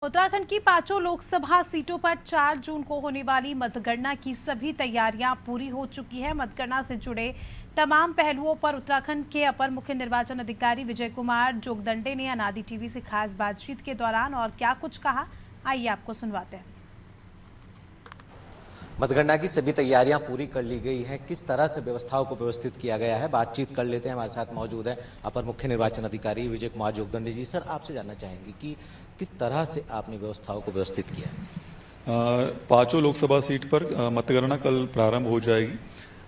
उत्तराखंड की पांचों लोकसभा सीटों पर 4 जून को होने वाली मतगणना की सभी तैयारियां पूरी हो चुकी है। मतगणना से जुड़े तमाम पहलुओं पर उत्तराखंड के अपर मुख्य निर्वाचन अधिकारी विजय कुमार जोगदंडे ने अनादि टीवी से खास बातचीत के दौरान और क्या कुछ कहा, आइए आपको सुनवाते हैं। मतगणना की सभी तैयारियां पूरी कर ली गई हैं। किस तरह से व्यवस्थाओं को व्यवस्थित किया गया है, बातचीत कर लेते हैं। हमारे साथ मौजूद है अपर मुख्य निर्वाचन अधिकारी विजय कुमार जोगदंडे जी। सर, आपसे जानना चाहेंगे कि किस तरह से आपने व्यवस्थाओं को व्यवस्थित किया है। पांचों लोकसभा सीट पर मतगणना कल प्रारंभ हो जाएगी।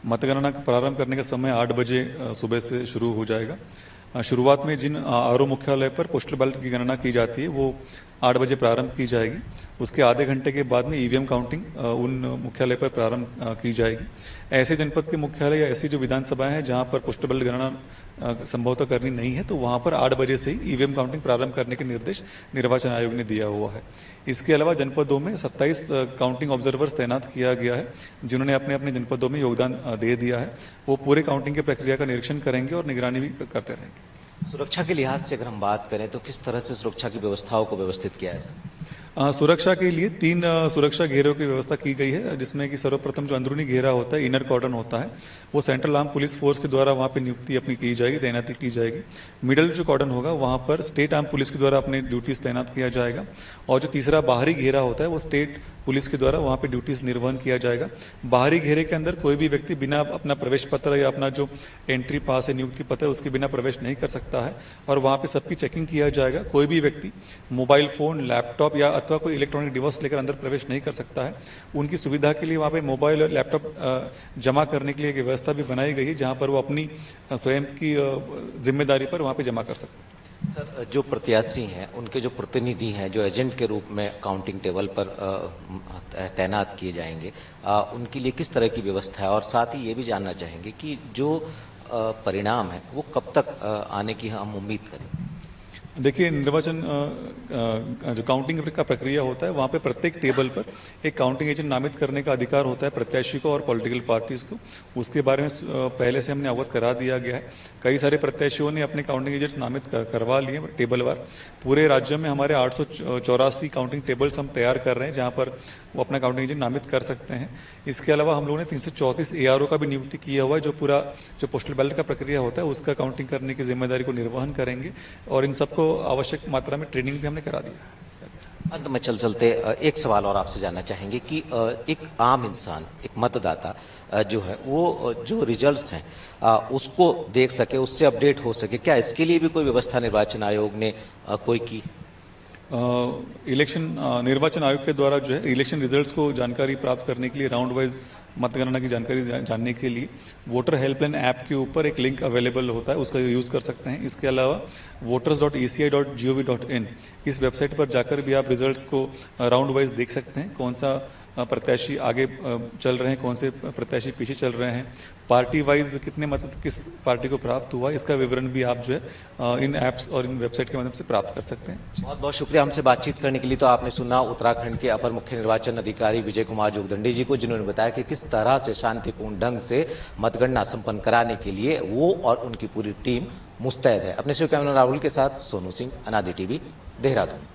मतगणना प्रारंभ करने का समय 8 बजे सुबह से शुरू हो जाएगा। शुरुआत में जिन आरओ मुख्यालय पर पोस्टल बैलेट की गणना की जाती है वो 8 बजे प्रारंभ की जाएगी। उसके आधे घंटे के बाद में ईवीएम काउंटिंग उन मुख्यालय पर प्रारंभ की जाएगी। ऐसे जनपद के मुख्यालय या ऐसी जो विधानसभाएं हैं जहां पर पोस्टल बैलेट गणना संभवतः करनी नहीं है, तो वहां पर 8 बजे से ही ईवीएम काउंटिंग प्रारंभ करने के निर्देश निर्वाचन आयोग ने दिया हुआ है। इसके अलावा जनपदों में 27 काउंटिंग ऑब्जर्वर्स तैनात किया गया है, जिन्होंने अपने अपने जनपदों में योगदान दे दिया है। वो पूरे काउंटिंग की प्रक्रिया का निरीक्षण करेंगे और निगरानी भी करते रहेंगे। सुरक्षा के लिहाज से अगर हम बात करें तो किस तरह से सुरक्षा की व्यवस्थाओं को व्यवस्थित किया है सर? सुरक्षा के लिए 3 सुरक्षा घेरों की व्यवस्था की गई है, जिसमें कि सर्वप्रथम जो अंदरूनी घेरा होता है, इनर कॉर्डन होता है, वो सेंट्रल आर्म पुलिस फोर्स के द्वारा वहाँ पे नियुक्ति अपनी की जाएगी, तैनाती की जाएगी। मिडल जो कॉर्डन होगा वहाँ पर स्टेट आर्म पुलिस के द्वारा अपने ड्यूटीज तैनात किया जाएगा। और जो तीसरा बाहरी घेरा होता है वो स्टेट पुलिस के द्वारा वहाँ पे ड्यूटीज निर्वहन किया जाएगा। बाहरी घेरे के अंदर कोई भी व्यक्ति बिना अपना प्रवेश पत्र या अपना जो एंट्री पास है, नियुक्ति पत्र, उसके बिना प्रवेश नहीं कर सकता है। और वहाँ पे सबकी चेकिंग किया जाएगा। कोई भी व्यक्ति मोबाइल फोन, लैपटॉप या अथवा कोई इलेक्ट्रॉनिक डिवाइस लेकर अंदर प्रवेश नहीं कर सकता है। उनकी सुविधा के लिए वहाँ पे मोबाइल और लैपटॉप जमा करने के लिए एक व्यवस्था भी बनाई गई है, जहाँ पर वो अपनी स्वयं की जिम्मेदारी पर वहाँ पे जमा कर सकते हैं। सर, जो प्रत्याशी हैं, उनके जो प्रतिनिधि हैं, जो एजेंट के रूप में काउंटिंग टेबल पर तैनात किए जाएंगे, उनके लिए किस तरह की व्यवस्था है? और साथ ही ये भी जानना चाहेंगे कि जो परिणाम है वो कब तक आने की हम उम्मीद करें? देखिए, निर्वाचन जो काउंटिंग का प्रक्रिया होता है, वहाँ पे प्रत्येक टेबल पर एक काउंटिंग एजेंट नामित करने का अधिकार होता है प्रत्याशी को और पॉलिटिकल पार्टीज को। उसके बारे में पहले से हमने अवगत करा दिया गया है। कई सारे प्रत्याशियों ने अपने काउंटिंग एजेंट्स नामित करवा लिए टेबल वार। पूरे राज्य में हमारे 884 काउंटिंग टेबल्स हम तैयार कर रहे हैं, जहाँ पर वो अपना काउंटिंग एजेंट नामित कर सकते हैं। इसके अलावा हम लोगों ने 334 एआरओ का भी नियुक्ति किया हुआ है, जो पूरा जो पोस्टल बैलेट का प्रक्रिया होता है उसका काउंटिंग करने की जिम्मेदारी को निर्वहन करेंगे। और इन सबको आवश्यक मात्रा में ट्रेनिंग भी हमने करा दिया। अंत में चलते एक सवाल और आपसे जानना चाहेंगे कि एक आम इंसान, एक मतदाता जो है वो जो रिजल्ट्स हैं उसको देख सके, उससे अपडेट हो सके, क्या इसके लिए भी कोई व्यवस्था निर्वाचन आयोग ने कोई की? इलेक्शन निर्वाचन आयोग के द्वारा जो है इलेक्शन रिजल्ट्स को जानकारी प्राप्त करने के लिए, राउंड वाइज मतगणना की जानकारी जानने के लिए वोटर हेल्पलाइन ऐप के ऊपर एक लिंक अवेलेबल होता है, उसका यूज़ कर सकते हैं। इसके अलावा voters.eci.gov.in इस वेबसाइट पर जाकर भी आप रिजल्ट्स को राउंड वाइज देख सकते हैं। कौन सा प्रत्याशी आगे चल रहे हैं, कौन से प्रत्याशी पीछे चल रहे हैं, पार्टी वाइज कितने मत किस पार्टी को प्राप्त हुआ, इसका विवरण भी आप जो है इन ऐप्स और इन वेबसाइट के माध्यम से प्राप्त कर सकते हैं। बहुत बहुत शुक्रिया हमसे बातचीत करने के लिए। तो आपने सुना उत्तराखंड के अपर मुख्य निर्वाचन अधिकारी विजय कुमार जोगदंडे जी को, जिन्होंने बताया कि किस तरह से शांतिपूर्ण ढंग से मतगणना संपन्न कराने के लिए वो और उनकी पूरी टीम मुस्तैद है। अपने कैमरा राहुल के साथ सोनू सिंह, अनादि टीवी, देहरादून।